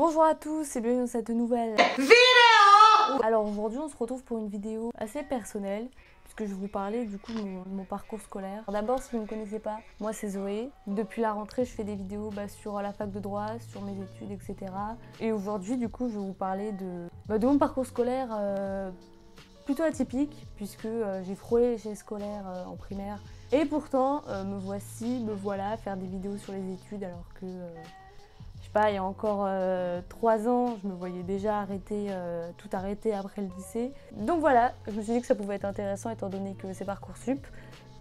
Bonjour à tous et bienvenue dans cette nouvelle vidéo. Alors aujourd'hui on se retrouve pour une vidéo assez personnelle puisque je vais vous parler du coup de mon parcours scolaire. D'abord, si vous ne me connaissez pas, moi c'est Zoé. Depuis la rentrée je fais des vidéos sur la fac de droit, sur mes études, etc. Et aujourd'hui du coup je vais vous parler de mon parcours scolaire plutôt atypique puisque j'ai frôlé l'échelle scolaire en primaire. Et pourtant me voilà faire des vidéos sur les études alors que je sais pas, il y a encore 3 ans, je me voyais déjà tout arrêter après le lycée. Donc voilà, je me suis dit que ça pouvait être intéressant étant donné que c'est Parcoursup,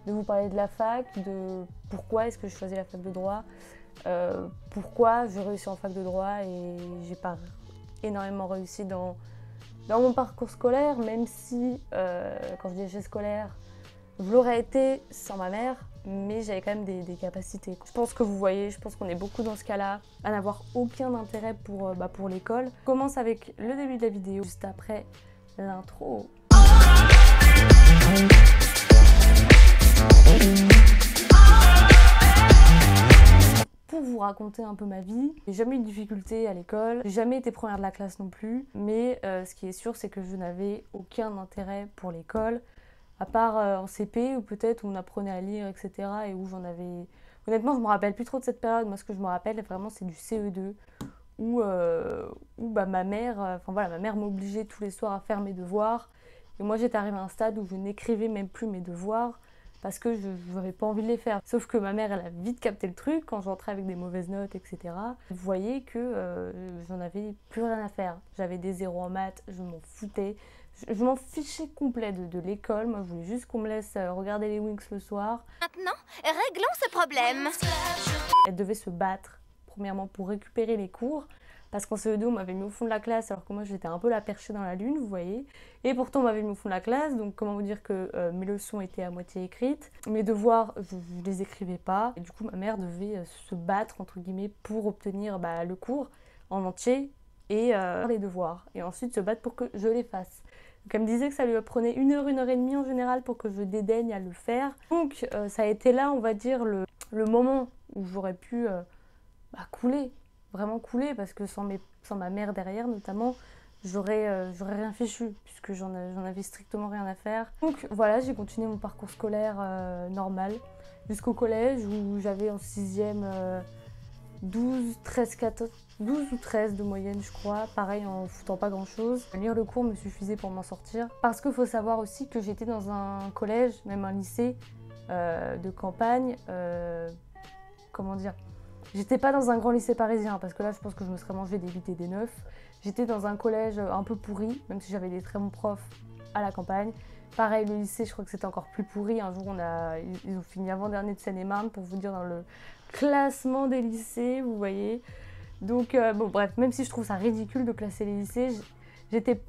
de vous parler de la fac, de pourquoi est-ce que je choisis la fac de droit, pourquoi j'ai réussi en fac de droit et j'ai pas énormément réussi dans mon parcours scolaire, même si, quand je dis échec scolaire, je l'aurais été sans ma mère, mais j'avais quand même des capacités. Je pense que vous voyez, je pense qu'on est beaucoup dans ce cas-là, à n'avoir aucun intérêt pour l'école. On commence avec le début de la vidéo, juste après l'intro. Pour vous raconter un peu ma vie, j'ai jamais eu de difficultés à l'école, j'ai jamais été première de la classe non plus, mais ce qui est sûr, c'est que je n'avais aucun intérêt pour l'école. À part en CP, ou peut-être où on apprenait à lire, etc. Et où j'en avais... Honnêtement, je me rappelle plus trop de cette période. Moi, ce que je me rappelle, vraiment, c'est du CE2. Où ma mère ma mère m'obligeait tous les soirs à faire mes devoirs. Et moi, j'étais arrivée à un stade où je n'écrivais même plus mes devoirs parce que je n'avais pas envie de les faire. Sauf que ma mère, elle a vite capté le truc quand j'entrais avec des mauvaises notes, etc. Vous voyez que j'en avais plus rien à faire. J'avais des zéros en maths, je m'en foutais. Je m'en fichais complet de l'école. Moi, je voulais juste qu'on me laisse regarder les Winx le soir. Maintenant, réglons ce problème. Elle devait se battre, premièrement, pour récupérer les cours. Parce qu'en CE2, on m'avait mis au fond de la classe, alors que moi, j'étais un peu la perchée dans la lune, vous voyez. Et pourtant, on m'avait mis au fond de la classe. Donc, comment vous dire que mes leçons étaient à moitié écrites. Mes devoirs, je ne les écrivais pas. Et du coup, ma mère devait se battre, entre guillemets, pour obtenir le cours en entier et les devoirs. Et ensuite, se battre pour que je les fasse. Donc elle me disait que ça lui prenait 1 heure, 1 heure et demie en général pour que je dédaigne à le faire. Donc ça a été là, on va dire, le moment où j'aurais pu couler, vraiment couler, parce que sans ma mère derrière notamment, j'aurais rien fichu, puisque j'en avais strictement rien à faire. Donc voilà, j'ai continué mon parcours scolaire normal, jusqu'au collège où j'avais en 6e 12 ou 13 de moyenne, je crois. Pareil, en foutant pas grand chose. Lire le cours me suffisait pour m'en sortir. Parce qu'il faut savoir aussi que j'étais dans un collège, même un lycée de campagne. Comment dire ? J'étais pas dans un grand lycée parisien, parce que là, je pense que je me serais mangé des 8 et des 9. J'étais dans un collège un peu pourri, même si j'avais des très bons profs à la campagne. Pareil, le lycée, je crois que c'était encore plus pourri. Un jour, ils ont fini avant-dernier de Seine-et-Marne, pour vous dire, dans le classement des lycées, vous voyez. Donc, bref, même si je trouve ça ridicule de classer les lycées,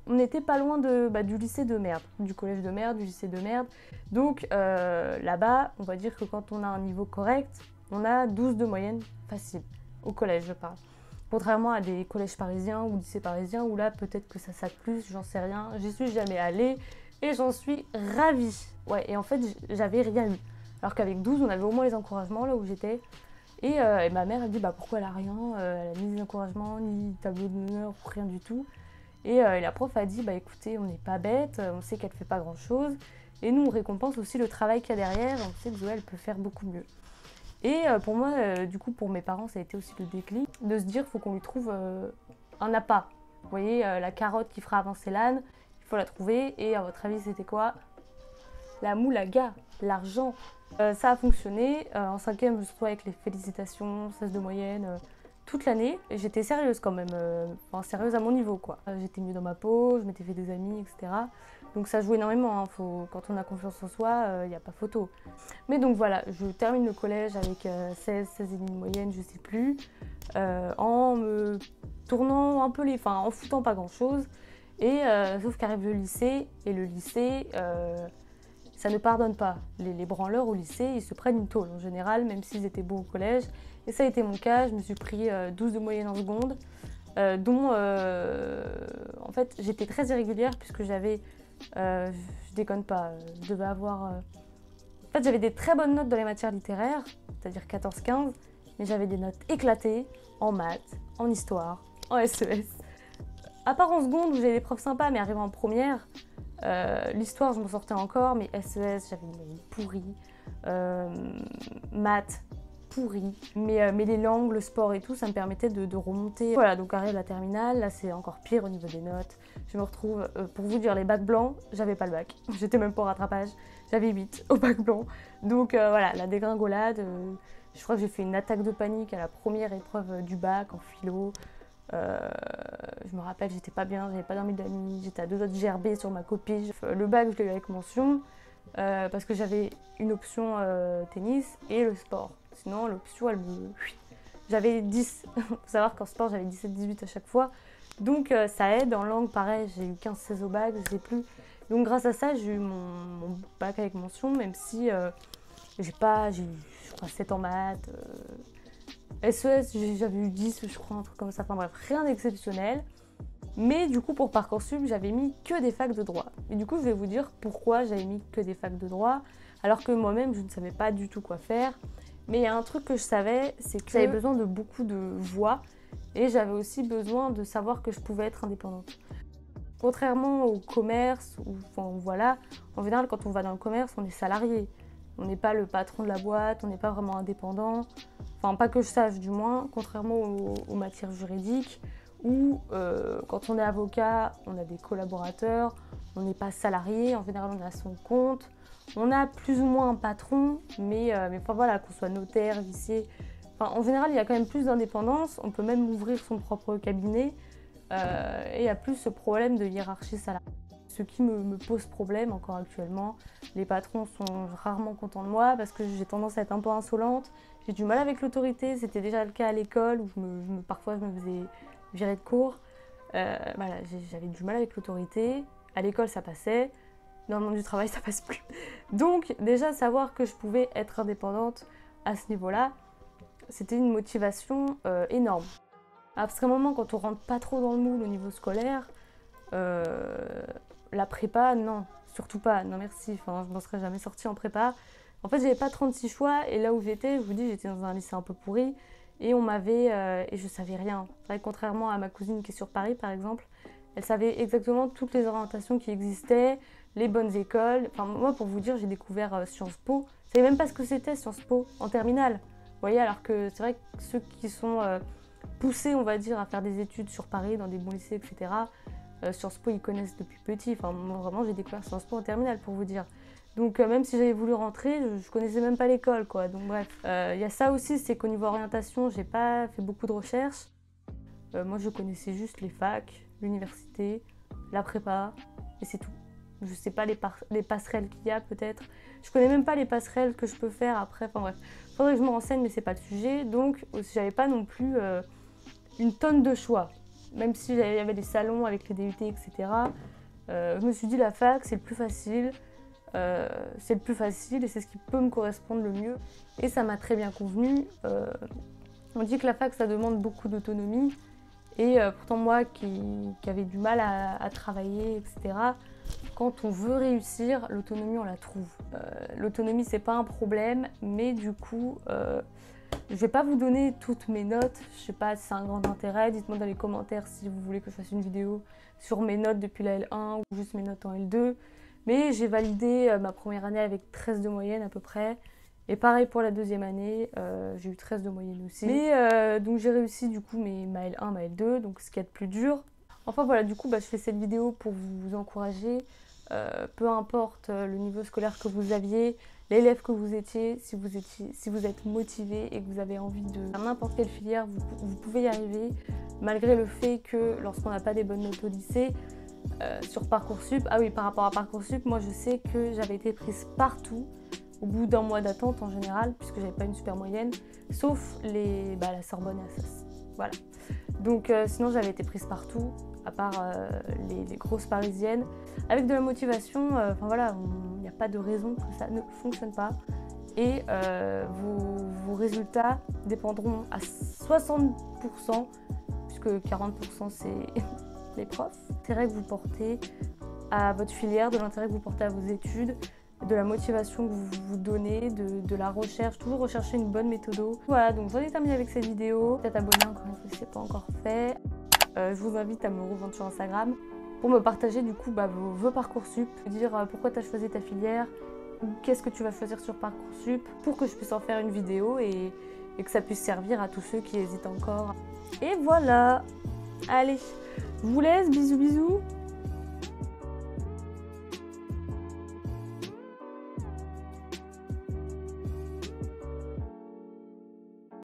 on n'était pas loin du lycée de merde, du collège de merde, du lycée de merde. Donc, là-bas, on va dire que quand on a un niveau correct, on a 12 de moyenne facile, au collège, je parle. Contrairement à des collèges parisiens ou lycées parisiens, où là, peut-être que ça sac plus, j'en sais rien. J'y suis jamais allée et j'en suis ravie. Ouais, et en fait, j'avais rien eu. Alors qu'avec 12, on avait au moins les encouragements là où j'étais. Et ma mère, elle dit pourquoi elle a rien, elle a ni des encouragements, ni tableau d'honneur, rien du tout. Et la prof a dit écoutez, on n'est pas bête, on sait qu'elle fait pas grand chose. Et nous, on récompense aussi le travail qu'il y a derrière, on sait que Zoé, elle peut faire beaucoup mieux. Et pour moi, du coup, pour mes parents, ça a été aussi le déclic de se dire qu'il faut qu'on lui trouve un appât. Vous voyez, la carotte qui fera avancer l'âne, il faut la trouver. Et à votre avis, c'était quoi ? La moulaga, l'argent. Ça a fonctionné. En 5e, je me suis retrouvée avec les félicitations, 16 de moyenne, toute l'année. Et j'étais sérieuse quand même, sérieuse à mon niveau, quoi. J'étais mieux dans ma peau, je m'étais fait des amis, etc. Donc ça joue énormément, hein. Quand on a confiance en soi, il n'y a pas photo. Mais donc voilà, je termine le collège avec 16 et demi de moyenne, je sais plus, en me tournant un peu en foutant pas grand chose. Et sauf qu'arrive le lycée, et le lycée, ça ne pardonne pas. Les branleurs au lycée, ils se prennent une tôle en général, même s'ils étaient beaux au collège. Et ça a été mon cas, je me suis pris 12 de moyenne en seconde, dont en fait j'étais très irrégulière puisque j'avais, je déconne pas, je devais avoir... En fait j'avais des très bonnes notes dans les matières littéraires, c'est-à-dire 14-15, mais j'avais des notes éclatées en maths, en histoire, en SES. À part en seconde où j'ai des profs sympas, mais arrivé en première, l'histoire je m'en sortais encore, mais SES j'avais une moyenne pourrie, maths pourri, mais les langues, le sport et tout, ça me permettait de remonter. Voilà, donc arrive la terminale, là c'est encore pire au niveau des notes. Je me retrouve, pour vous dire, les bacs blancs, j'avais pas le bac, j'étais même pas au rattrapage, j'avais 8 au bac blanc. Donc voilà, la dégringolade, je crois que j'ai fait une attaque de panique à la première épreuve du bac en philo. Je me rappelle, j'étais pas bien, j'avais pas dormi de la nuit, j'étais à 2 doigts de gerber sur ma copie. Le bac, je l'ai eu avec mention parce que j'avais une option tennis et le sport. Sinon, l'option, elle me... J'avais 10. Il faut savoir qu'en sport, j'avais 17-18 à chaque fois. Donc ça aide. En langue, pareil, j'ai eu 15-16 au bac, je sais plus. Donc grâce à ça, j'ai eu mon bac avec mention, même si j'ai eu, je crois, 7 en maths. SES, j'avais eu 10, je crois, un truc comme ça. Enfin bref, rien d'exceptionnel. Mais du coup, pour Parcoursup, j'avais mis que des facs de droit. Et du coup, je vais vous dire pourquoi j'avais mis que des facs de droit, alors que moi-même, je ne savais pas du tout quoi faire. Mais il y a un truc que je savais, c'est que j'avais besoin de beaucoup de voix et j'avais aussi besoin de savoir que je pouvais être indépendante. Contrairement au commerce, enfin voilà, en général quand on va dans le commerce, on est salarié. On n'est pas le patron de la boîte, on n'est pas vraiment indépendant. Enfin pas que je sache du moins, contrairement aux matières juridiques où quand on est avocat, on a des collaborateurs, on n'est pas salarié, en général on a son compte. On a plus ou moins un patron, mais enfin voilà, qu'on soit notaire, huissier, enfin, en général il y a quand même plus d'indépendance, on peut même ouvrir son propre cabinet et il y a plus ce problème de hiérarchie salariale. Ce qui me pose problème encore actuellement, les patrons sont rarement contents de moi parce que j'ai tendance à être un peu insolente, j'ai du mal avec l'autorité, c'était déjà le cas à l'école où parfois je me faisais virer de cours. Voilà, j'avais du mal avec l'autorité, à l'école ça passait. Dans le monde du travail, ça passe plus. Donc, déjà, savoir que je pouvais être indépendante à ce niveau-là, c'était une motivation énorme. Parce qu'à un moment, quand on rentre pas trop dans le moule au niveau scolaire, la prépa, non, surtout pas, non merci, enfin, je m'en serais jamais sortie en prépa. En fait, j'avais pas 36 choix, et là où j'étais, je vous dis, j'étais dans un lycée un peu pourri, et on m'avait, et je savais rien. C'est vrai que contrairement à ma cousine qui est sur Paris, par exemple, elle savait exactement toutes les orientations qui existaient, les bonnes écoles. Enfin, moi, pour vous dire, j'ai découvert Sciences Po. Je savais même pas ce que c'était Sciences Po en terminale. Vous voyez, alors que c'est vrai que ceux qui sont poussés, on va dire, à faire des études sur Paris, dans des bons lycées, etc., Sciences Po, ils connaissent depuis petit. Enfin, moi, vraiment, j'ai découvert Sciences Po en terminale, pour vous dire. Donc, même si j'avais voulu rentrer, je connaissais même pas l'école, quoi. Donc, bref. Il y a ça aussi, c'est qu'au niveau orientation, j'ai pas fait beaucoup de recherches. Moi, je connaissais juste les facs, l'université, la prépa, et c'est tout. Je sais pas les passerelles qu'il y a peut-être. Je connais même pas les passerelles que je peux faire après. Enfin bref, faudrait que je me renseigne, mais c'est pas le sujet. Donc j'avais pas non plus une tonne de choix. Même si il y avait des salons avec les DUT, etc. Je me suis dit la fac c'est le plus facile. C'est le plus facile et c'est ce qui peut me correspondre le mieux. Et ça m'a très bien convenu. On dit que la fac ça demande beaucoup d'autonomie. Et pourtant moi qui avais du mal à travailler, etc., quand on veut réussir, l'autonomie on la trouve. L'autonomie c'est pas un problème, mais du coup, je vais pas vous donner toutes mes notes. Je sais pas si c'est un grand intérêt, dites-moi dans les commentaires si vous voulez que je fasse une vidéo sur mes notes depuis la L1 ou juste mes notes en L2. Mais j'ai validé ma première année avec 13 de moyenne à peu près. Et pareil pour la deuxième année, j'ai eu 13 de moyenne aussi. Mais donc j'ai réussi du coup ma L1, ma L2, donc ce qui est le plus dur. Enfin voilà, du coup je fais cette vidéo pour vous encourager, peu importe le niveau scolaire que vous aviez, l'élève que vous étiez, si vous êtes motivé et que vous avez envie de faire n'importe quelle filière, vous pouvez y arriver, malgré le fait que lorsqu'on n'a pas des bonnes notes au lycée, sur Parcoursup, ah oui par rapport à Parcoursup, moi je sais que j'avais été prise partout, au bout d'un mois d'attente en général, puisque j'avais pas une super moyenne, sauf la Sorbonne et Assas. Voilà. Donc sinon j'avais été prise partout, à part les grosses parisiennes. Avec de la motivation, enfin voilà, il n'y a pas de raison que ça ne fonctionne pas. Et vos résultats dépendront à 60%, puisque 40% c'est les profs. L'intérêt que vous portez à votre filière, de l'intérêt que vous portez à vos études, de la motivation que vous vous donnez, de la recherche, toujours rechercher une bonne méthode. Voilà, donc j'en ai terminé avec cette vidéo. Peut-être abonner encore une fois si ce n'est pas encore fait. je vous invite à me rejoindre sur Instagram pour me partager du coup vos vœux Parcoursup, me dire pourquoi tu as choisi ta filière, ou qu'est-ce que tu vas choisir sur Parcoursup, pour que je puisse en faire une vidéo et que ça puisse servir à tous ceux qui hésitent encore. Et voilà! Allez, je vous laisse, bisous bisous!